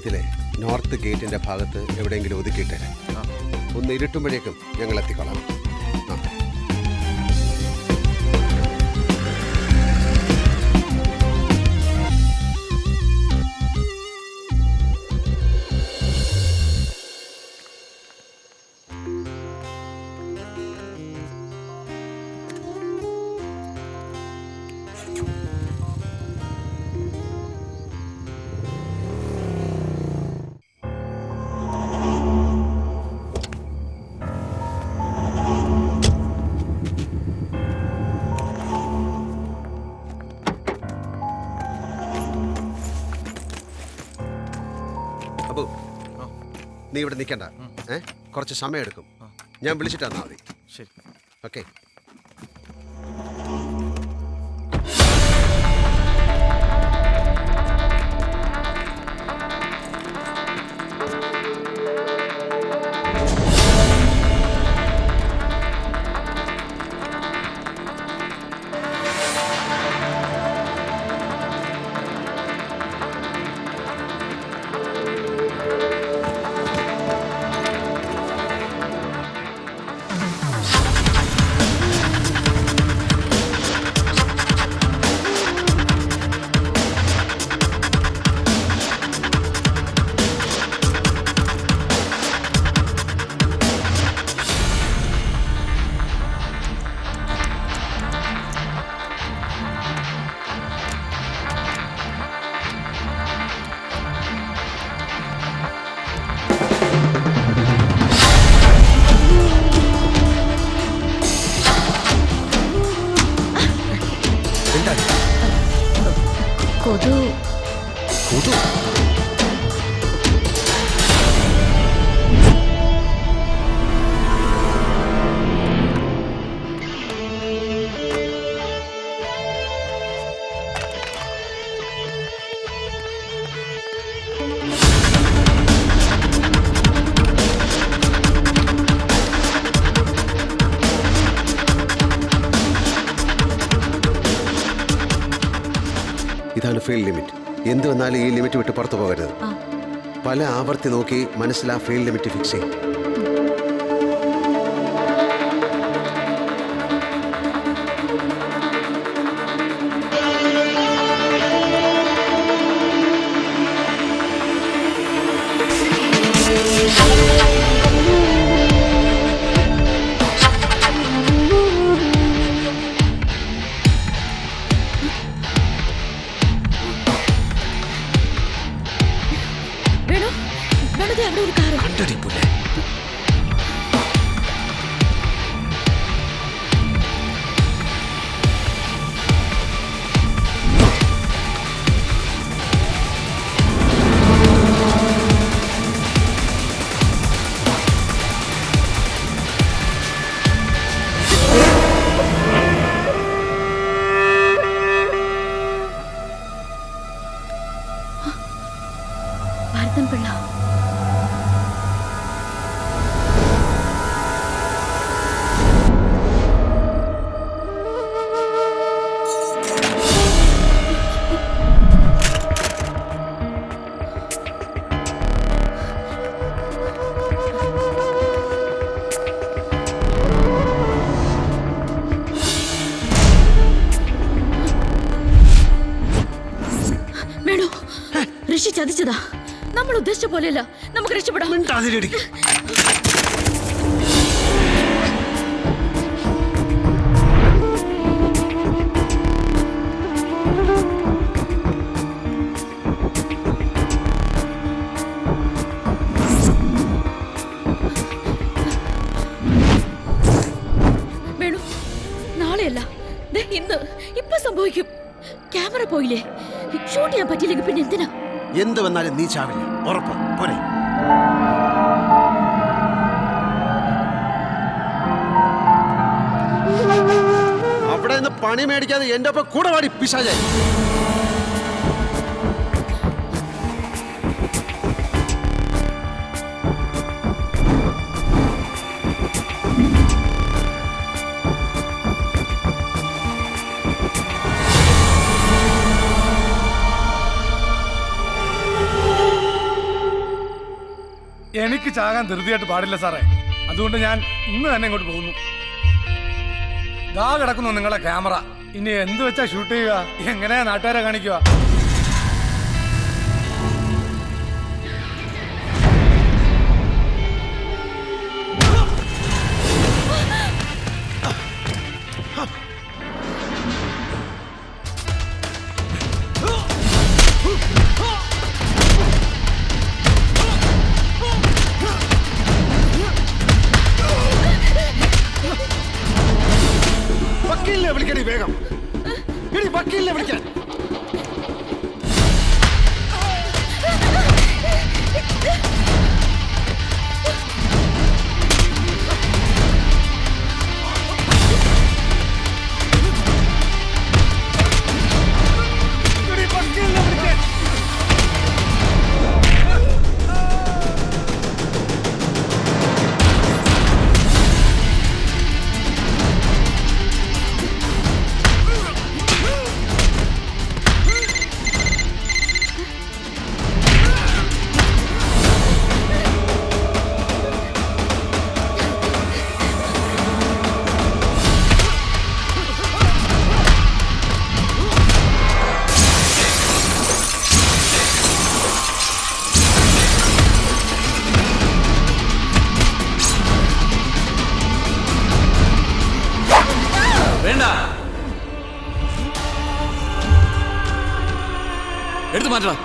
ബീച്ചിലെ നോർത്ത് ഗേറ്റിന്റെ ഭാഗത്ത് എവിടെയെങ്കിലും ഒതുക്കിയിട്ടേ. ഒന്ന് ഇരുട്ടുമ്പോഴേക്കും ഞങ്ങൾ എത്തിക്കൊള്ളാം. നീ ഇവിടെ നിൽക്കണ്ട, കുറച്ച് സമയം എടുക്കും. ഞാൻ വിളിച്ചിട്ട് തന്നാൽ മതി. ശരി, ഓക്കെ. ഇതാണ് ഫീൽഡ് ലിമിറ്റ്. എന്ത് വന്നാലും ഈ ലിമിറ്റ് വിട്ട് പുറത്തു പോകരുത്. പല ആവർത്തി നോക്കി മനസ്സിലാ ഫീൽഡ് ലിമിറ്റ് ഫിക്സ് ചെയ്യും. ഋഷി ചതിച്ചതാ. നമ്മൾ ഉദ്ദേശിച്ച പോലെയല്ല. നമുക്ക് രക്ഷപ്പെടാം. വേണു, നാളെയല്ല, ഇന്ന് ഇപ്പൊ സംഭവിക്കും. ക്യാമറ പോയില്ലേ? ഷൂട്ട് ചെയ്യാൻ പറ്റിയില്ലെങ്കിൽ പിന്നെ എന്തിനാ? എന്ത് വന്നാലും നീ ചാവില്ല, ഉറപ്പ്. പോരെ. അവിടെ നിന്ന് പണി മേടിക്കാതെ എന്റെ ഒപ്പം കൂടെ വാടി പിശാചായി. എനിക്ക് ചാകാൻ ധൃതിയായിട്ട് പാടില്ല സാറേ. അതുകൊണ്ട് ഞാൻ ഇന്ന് തന്നെ ഇങ്ങോട്ട് പോകുന്നു. ദാ കിടക്കുന്നു നിങ്ങളെ ക്യാമറ. ഇനി എന്ത് വെച്ചാ ഷൂട്ട് ചെയ്യുക? എങ്ങനെയാ നാട്ടുകാരെ കാണിക്കുക? വക്കീലിനെ വിളിക്കണി വേഗം. എടി വക്കീലിനെ വിളിക്കാൻ. എടുത്തു മാറ്റണം.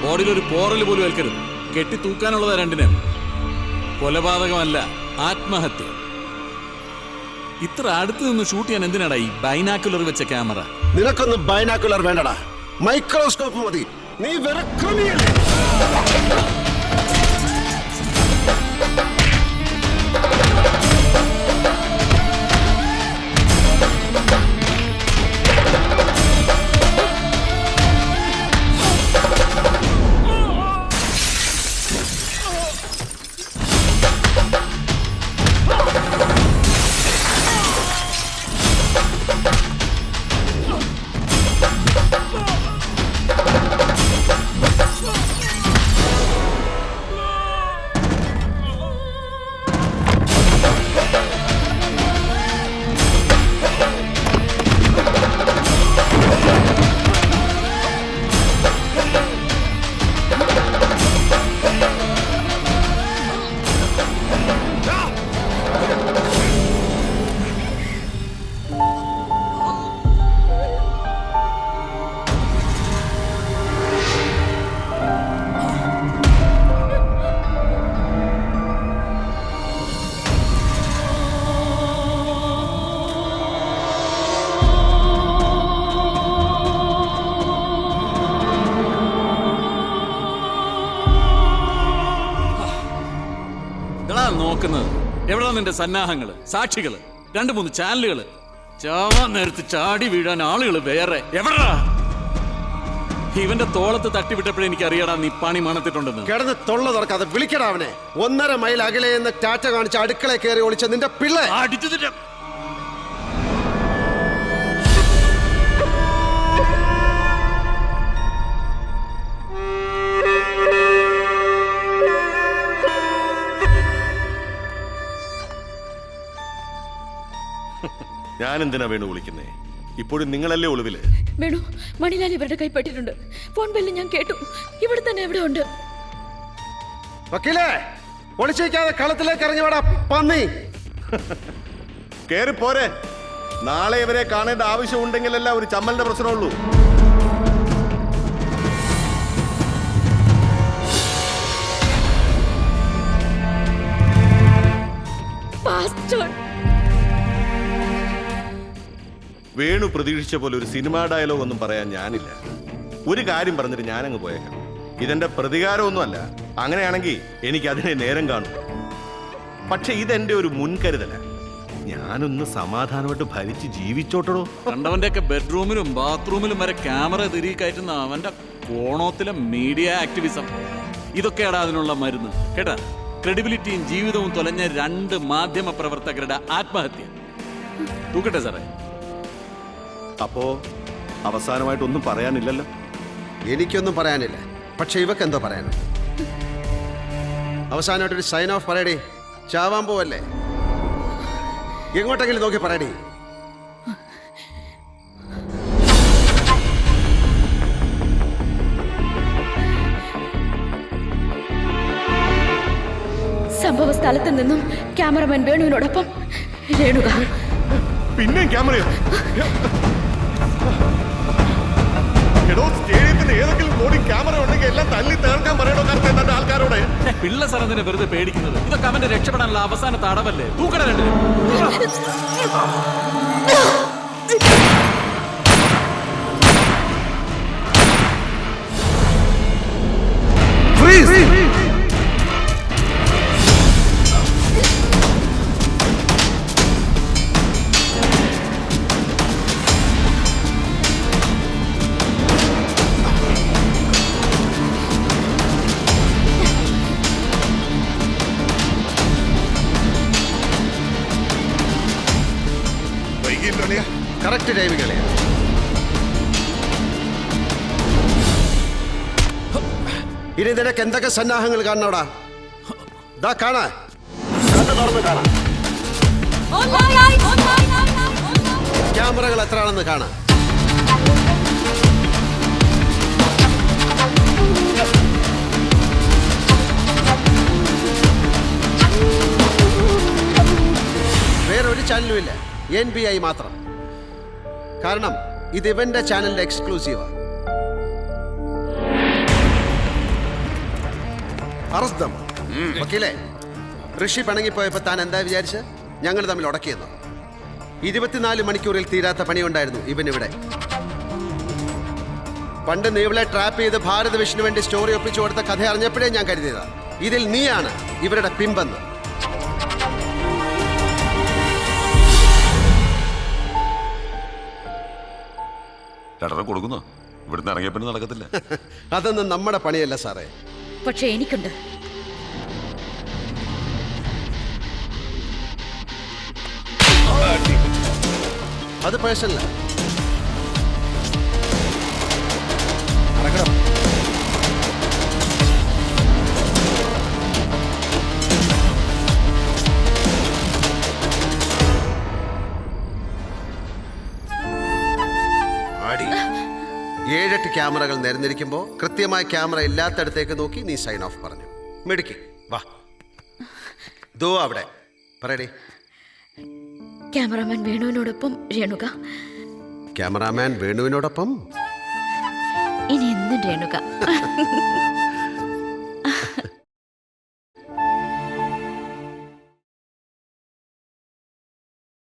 ബോഡിയിൽ ഒരു പോറൽ പോലും ഏൽക്കരുത്. കെട്ടി തൂക്കാനുള്ളതാ രണ്ടിനും. കൊലപാതകമല്ല, ആത്മഹത്യ. ഇത്ര അടുത്ത് നിന്ന് ഷൂട്ട് ചെയ്യാൻ എന്തിനാടാ ഈ ബൈനാക്കുലർ വെച്ച ക്യാമറ? നിനക്കൊന്നും ബൈനാക്കുലർ വേണ്ടടാ, മൈക്രോസ്കോപ്പ് മതി. നീ വെറും ക്രിമിയല്ലേ? നോക്കുന്നത് എവിടാ നിന്റെ സന്നാഹങ്ങള്, സാക്ഷികള്, 2-3 ചാനലുകള്? ചാവാൻ നേരത്ത് ചാടി വീഴാൻ ആളുകൾ വേറെ എവിടാ? ഇവന്റെ തോളത്ത് തട്ടിവിട്ടപ്പോഴേ എനിക്ക് അറിയാടാ നീ പണി മണത്തിട്ടുണ്ടെന്ന്. കിടന്ന് തൊള്ള തുറക്കാതെ വിളിക്കടാ അവനെ. 1.5 മൈൽ അകലെ എന്ന് ടാറ്റ കാണിച്ച് അടുക്കള കയറി ഒളിച്ച നിന്റെ പിള്ളേ അടിച്ചതിന്റെ ഞാൻ എന്തിനാ വേണു വിളിക്കുന്നേ? ഇപ്പോഴും നിങ്ങളല്ലേ ഒളിവില്? വേണു, മണിലാൽ ഇവരുടെ കൈപ്പെട്ടിട്ടുണ്ട്. ഫോൺ ബെല്ല് ഞാൻ കേട്ടു. ഇവിടെ തന്നെ എവിടെ ഉണ്ട്? വക്കീലേ, ഒളിച്ചിരിക്കാതെ കളത്തിലേക്ക് ഇറങ്ങി വേടാ പന്നി. കേറി പോരെ. നാളെ ഇവരെ കാണേണ്ട ആവശ്യമുണ്ടെങ്കിലല്ല ഒരു ചമ്മലിന്റെ പ്രശ്നമുള്ളൂ. വേണു പ്രതീക്ഷിച്ച പോലെ ഒരു സിനിമാ ഡയലോഗ് ഒന്നും പറയാൻ ഞാനില്ല. ഒരു കാര്യം പറഞ്ഞിട്ട് ഞാനങ്ങ് പോയേക്കാം. ഇതെന്റെ പ്രതികാരമൊന്നുമല്ല. അങ്ങനെയാണെങ്കിൽ എനിക്ക് അതിനെ നേരം കാണും. പക്ഷെ ഇതെന്റെ ഒരു മുൻകരുതല. ഞാനൊന്ന് സമാധാനമായിട്ട് ഭരിച്ച് ജീവിച്ചോട്ടടോ. കണ്ടവന്റെയൊക്കെ ബെഡ്റൂമിലും ബാത്റൂമിലും വരെ ക്യാമറ തിരികെ കയറ്റുന്ന അവന്റെ കോണത്തിലെ മീഡിയ ആക്ടിവിസം ഇതൊക്കെയാണ് അതിനുള്ള മരുന്ന്. കേട്ടാ, ക്രെഡിബിലിറ്റിയും ജീവിതവും തൊലഞ്ഞ 2 മാധ്യമ പ്രവർത്തകരുടെ ആത്മഹത്യ. തൂക്കട്ടെ സാറേ. അപ്പോ അവസാനമായിട്ടൊന്നും പറയാനില്ലല്ലോ? എനിക്കൊന്നും പറയാനില്ല. പക്ഷെ ഇവക്കെന്തോ പറയാനുണ്ട്. അവസാനമായിട്ടൊരു സൈൻ ഓഫ് പറയടി. ചാവാൻ പോവല്ലേ? എങ്ങോട്ടെങ്കിലും നോക്കി പറയടി. സംഭവ സ്ഥലത്ത് നിന്നും ക്യാമറമാൻ വേണുവിനോടൊപ്പം രേണുക. പിന്നെ ക്യാമറയോ? എടോ, സ്റ്റേഡിയത്തിന് ഏതെങ്കിലും ബോഡി ക്യാമറ ഉണ്ടെങ്കിൽ എല്ലാം തല്ലി തേർക്കാൻ പറയണോ കറുത്ത തന്റെ ആൾക്കാരോട്? പിള്ള സാർ എന്തിനാ വെറുതെ പേടിക്കുന്നത്? ഇതൊക്കെ അവന്റെ രക്ഷപ്പെടാനുള്ള അവസാന തടവല്ലേ? തൂക്കട രണ്ടിനും. Correct timing. ഇനി നിനക്ക് എന്തൊക്കെ സന്നാഹങ്ങൾ കാണണോടാ? ദാ കാണാ, ക്യാമറകൾ എത്രയാണെന്ന് കാണാം. വേറൊരു ചാനലും ഇല്ല, NBI മാത്രം. കാരണം ഇത് ഇവന്റെ ചാനലിന്റെ എക്സ്ക്ലൂസീവാ. വക്കീലേ, ഋഷി പിണങ്ങിപ്പോയപ്പോ താൻ എന്താ വിചാരിച്ച്? ഞങ്ങൾ തമ്മിൽ ഉടക്കിയെന്നു. 24 മണിക്കൂറിൽ തീരാത്ത പണിയുണ്ടായിരുന്നു ഇവനിവിടെ. പണ്ട് നീവളെ ട്രാപ്പ് ചെയ്ത് ഭാരത് വിഷ്ണു വേണ്ടി സ്റ്റോറി ഒപ്പിച്ചു കൊടുത്ത കഥ അറിഞ്ഞപ്പോഴേ ഞാൻ കരുതിയതാ ഇതിൽ നീയാണ് ഇവരുടെ പിമ്പെന്ന്. കൊടുക്കുന്നോ? ഇവിടുന്ന് ഇറങ്ങിയ പിന്നെ നടക്കത്തില്ല. അതൊന്നും നമ്മുടെ പണിയല്ല സാറേ. പക്ഷെ എനിക്കുണ്ട്. അത് പേഴ്സണല്ല. ആടി 7-8 ക്യാമറകൾ നിരന്നിരിക്കുമ്പോൾ കൃത്യമായി ക്യാമറ ഇല്ലാത്തടത്തേക്ക് നോക്കി നീ സൈൻ ഓഫ് പറഞ്ഞു. മിടുക്കി. വാ, ദോ അവിടെ പറയടി. ക്യാമറമാൻ വേണുവിനോടൊപ്പം രേണുക. ക്യാമറാമാൻ വേണുവിനോടൊപ്പം ഇനി എന്നും രേണുക.